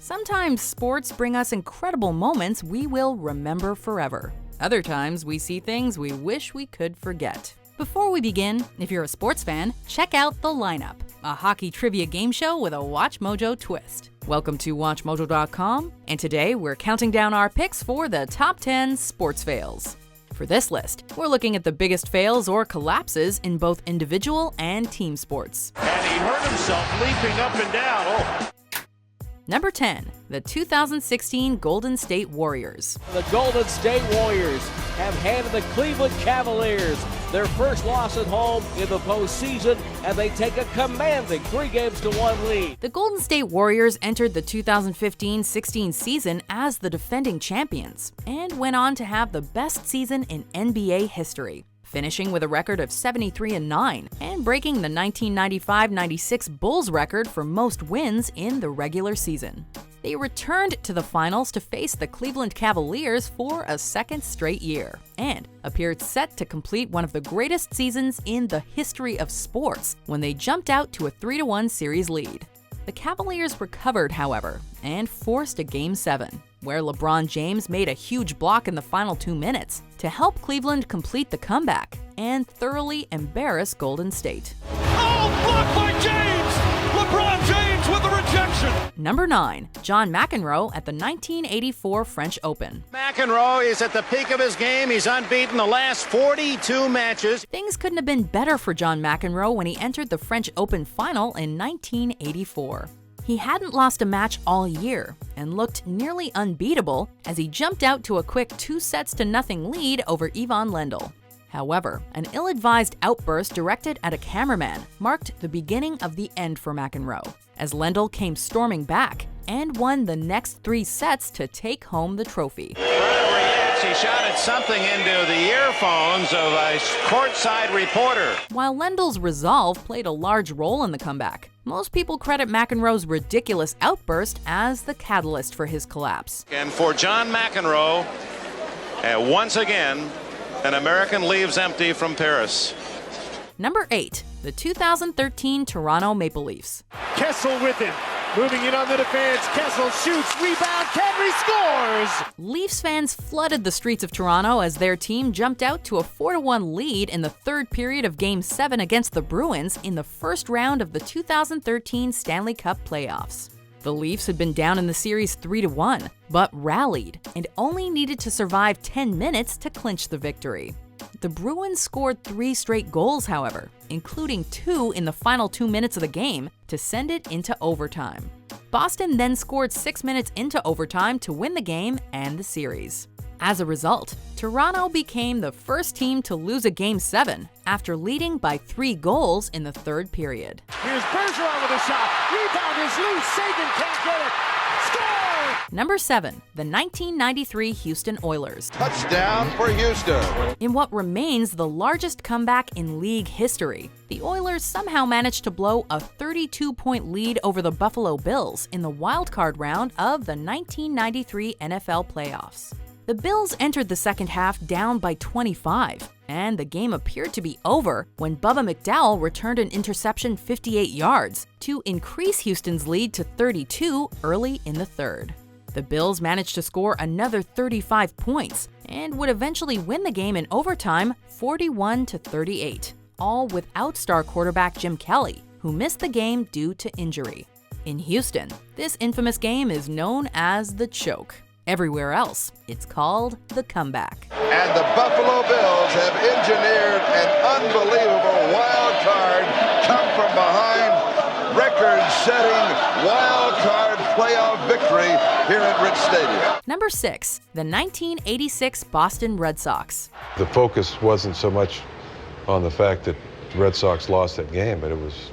Sometimes sports bring us incredible moments we will remember forever. Other times we see things we wish we could forget. Before we begin, if you're a sports fan, check out The Lineup, a hockey trivia game show with a WatchMojo twist. Welcome to WatchMojo.com, and today we're counting down our picks for the top 10 sports fails. For this list, we're looking at the biggest fails or collapses in both individual and team sports. And he hurt himself leaping up and down. Number 10, the 2016 Golden State Warriors. The Golden State Warriors have handed the Cleveland Cavaliers their first loss at home in the postseason, and they take a commanding 3-1 lead. The Golden State Warriors entered the 2015-16 season as the defending champions and went on to have the best season in NBA history, finishing with a record of 73-9 and breaking the 1995-96 Bulls record for most wins in the regular season. They returned to the finals to face the Cleveland Cavaliers for a second straight year and appeared set to complete one of the greatest seasons in the history of sports when they jumped out to a 3-1 series lead. The Cavaliers recovered, however, and forced a Game 7, where LeBron James made a huge block in the final 2 minutes to help Cleveland complete the comeback and thoroughly embarrass Golden State. Oh, blocked by James! LeBron James with the rejection! Number 9, John McEnroe at the 1984 French Open. McEnroe is at the peak of his game. He's unbeaten the last 42 matches. Things couldn't have been better for John McEnroe when he entered the French Open final in 1984. He hadn't lost a match all year and looked nearly unbeatable as he jumped out to a quick 2-0 lead over Ivan Lendl. However, an ill-advised outburst directed at a cameraman marked the beginning of the end for McEnroe, as Lendl came storming back and won the next 3 sets to take home the trophy. Wherever he is, he shouted something into the earphones of a courtside reporter. While Lendl's resolve played a large role in the comeback, most people credit McEnroe's ridiculous outburst as the catalyst for his collapse. And for John McEnroe, once again, an American leaves empty from Paris. Number 8, the 2013 Toronto Maple Leafs. Kessel with him, moving in on the defense. Kessel shoots, rebound, Henry scores! Leafs fans flooded the streets of Toronto as their team jumped out to a 4-1 lead in the third period of Game 7 against the Bruins in the first round of the 2013 Stanley Cup playoffs. The Leafs had been down in the series 3-1, but rallied and only needed to survive 10 minutes to clinch the victory. The Bruins scored 3 straight goals, however, including 2 in the final 2 minutes of the game to send it into overtime. Boston then scored 6 minutes into overtime to win the game and the series. As a result, Toronto became the first team to lose a Game 7 after leading by 3 goals in the third period. Here's Bergeron with a shot. Rebound is loose. Sagan can't get it. Score! Number 7, the 1993 Houston Oilers. Touchdown for Houston. In what remains the largest comeback in league history, the Oilers somehow managed to blow a 32-point lead over the Buffalo Bills in the wildcard round of the 1993 NFL playoffs. The Bills entered the second half down by 25, and the game appeared to be over when Bubba McDowell returned an interception 58 yards to increase Houston's lead to 32 early in the third. The Bills managed to score another 35 points and would eventually win the game in overtime 41-38, all without star quarterback Jim Kelly, who missed the game due to injury. In Houston, this infamous game is known as the choke. Everywhere else, it's called the comeback. And the Buffalo Bills have engineered an unbelievable wild card, come from behind, record-setting wild card playoff victory here at Rich Stadium. Number 6, the 1986 Boston Red Sox. The focus wasn't so much on the fact that the Red Sox lost that game, but it was,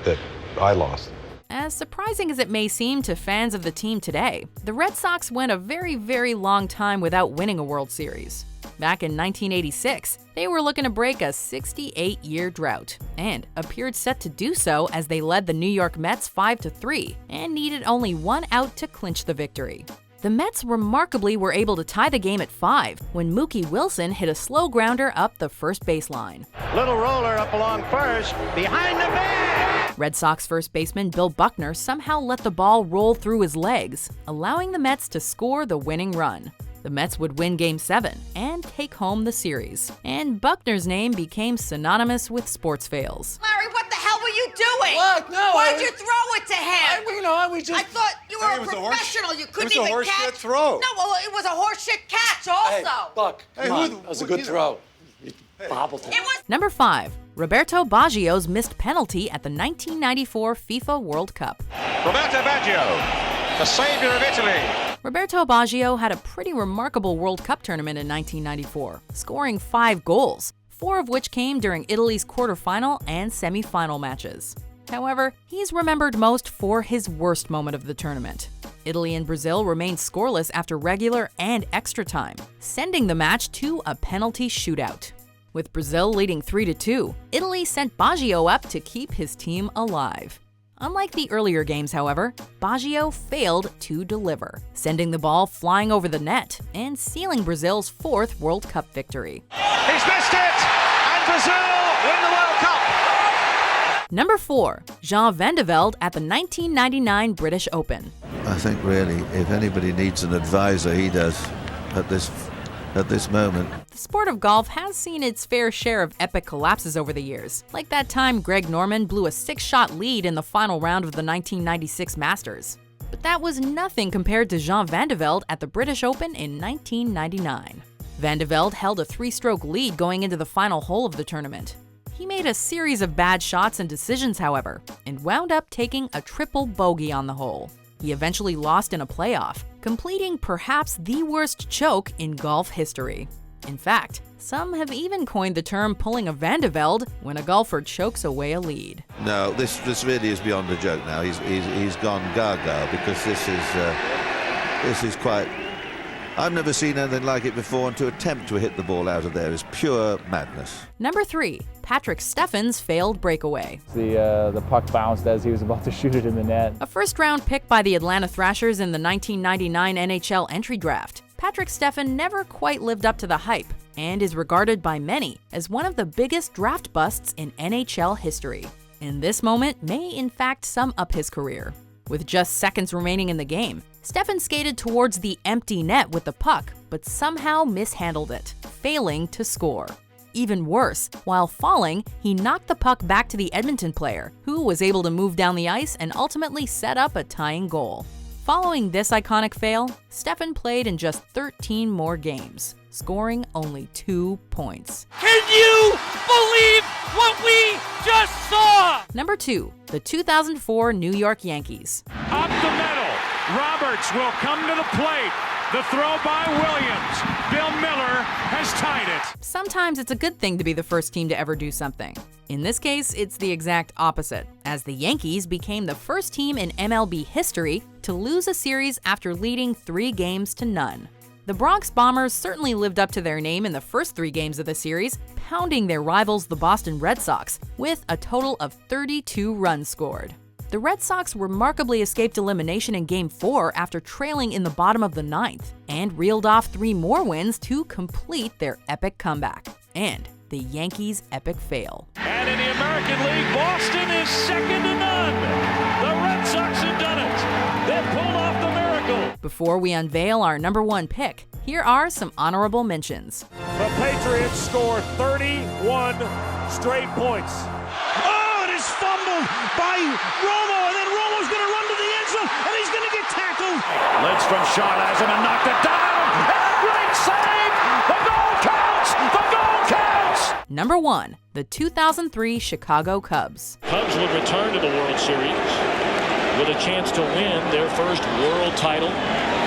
that I lost. As surprising as it may seem to fans of the team today, the Red Sox went a very, very long time without winning a World Series. Back in 1986, they were looking to break a 68-year drought and appeared set to do so as they led the New York Mets 5-3 and needed only 1 out to clinch the victory. The Mets remarkably were able to tie the game at 5 when Mookie Wilson hit a slow grounder up the first baseline. Little roller up along first, behind the bag! Red Sox first baseman Bill Buckner somehow let the ball roll through his legs, allowing the Mets to score the winning run. The Mets would win Game 7 and take home the series, and Buckner's name became synonymous with sports fails. Larry, what the hell were you doing? What? No. Why'd you throw it to him? I thought you were a professional. You couldn't even catch. It was a horseshit throw. No, well, it was a horseshit catch also. Hey, Buck, come on. That was a good throw. You bobbled it. Number 5. Roberto Baggio's missed penalty at the 1994 FIFA World Cup. Roberto Baggio, the savior of Italy. Roberto Baggio had a pretty remarkable World Cup tournament in 1994, scoring 5 goals, 4 of which came during Italy's quarterfinal and semi-final matches. However, he's remembered most for his worst moment of the tournament. Italy and Brazil remained scoreless after regular and extra time, sending the match to a penalty shootout. With Brazil leading 3-2, Italy sent Baggio up to keep his team alive. Unlike the earlier games, however, Baggio failed to deliver, sending the ball flying over the net and sealing Brazil's 4th World Cup victory. He's missed it, and Brazil win the World Cup. Number 4. Jean Velde at the 1999 British Open. I think really, if anybody needs an advisor, he does at this moment. The sport of golf has seen its fair share of epic collapses over the years, like that time Greg Norman blew a 6-shot lead in the final round of the 1996 Masters. But that was nothing compared to Jean Velde at the British Open in 1999. Velde held a 3-stroke lead going into the final hole of the tournament. He made a series of bad shots and decisions, however, and wound up taking a triple bogey on the hole. He eventually lost in a playoff, completing perhaps the worst choke in golf history. In fact, some have even coined the term pulling a Velde when a golfer chokes away a lead. No, this really is beyond a joke now. He's gone gaga, because this is quite. I've never seen anything like it before, and to attempt to hit the ball out of there is pure madness. Number 3. Patrick Steffen's failed breakaway. The puck bounced as he was about to shoot it in the net. A first-round pick by the Atlanta Thrashers in the 1999 NHL entry draft, Patrick Steffen never quite lived up to the hype and is regarded by many as one of the biggest draft busts in NHL history. And this moment may in fact sum up his career. With just seconds remaining in the game, Steffen skated towards the empty net with the puck, but somehow mishandled it, failing to score. Even worse, while falling, he knocked the puck back to the Edmonton player, who was able to move down the ice and ultimately set up a tying goal. Following this iconic fail, Steffen played in just 13 more games, scoring only 2 points. Can you believe what we just saw? Number 2. The 2004 New York Yankees. Up the middle, Roberts will come to the plate. The throw by Williams. Bill Miller has tied it. Sometimes it's a good thing to be the first team to ever do something. In this case, it's the exact opposite, as the Yankees became the first team in MLB history to lose a series after leading 3-0. The Bronx Bombers certainly lived up to their name in the first 3 games of the series, pounding their rivals the Boston Red Sox with a total of 32 runs scored. The Red Sox remarkably escaped elimination in Game 4 after trailing in the bottom of the 9th, and reeled off 3 more wins to complete their epic comeback, and the Yankees' epic fail. And in the American League, Boston is second to none. The Red Sox have done it. They pulled off the miracle. Before we unveil our number 1 pick, here are some honorable mentions. The Patriots score 31 straight points. Oh, it is fumbled by Romo, and then Romo's going to run to the end zone, and he's going to get tackled. Lids from Shaw has him and knocked it down. And a great save. The goal counts. The goal counts. Number 1. The 2003 Chicago Cubs. Cubs would return to the World Series with a chance to win their first world title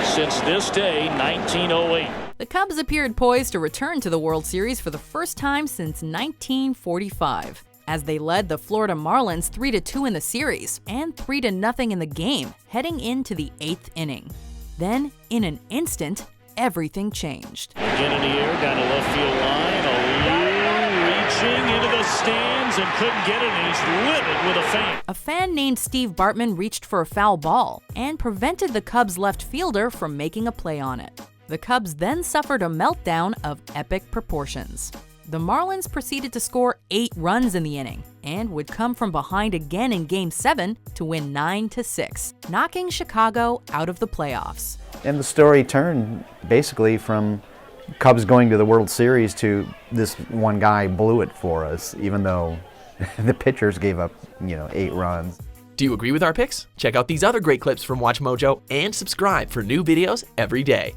since this day, 1908. The Cubs appeared poised to return to the World Series for the first time since 1945, as they led the Florida Marlins 3-2 in the series and 3-0 in the game heading into the 8th inning. Then, in an instant, everything changed. Again in the air, down the left field line, reaching into the stands and couldn't get it, and he's livid with a fan. A fan named Steve Bartman reached for a foul ball and prevented the Cubs left fielder from making a play on it. The Cubs then suffered a meltdown of epic proportions. The Marlins proceeded to score 8 runs in the inning and would come from behind again in Game 7 to win 9-6, knocking Chicago out of the playoffs. And the story turned basically from Cubs going to the World Series to this one guy blew it for us, even though the pitchers gave up, 8 runs. Do you agree with our picks? Check out these other great clips from WatchMojo and subscribe for new videos every day.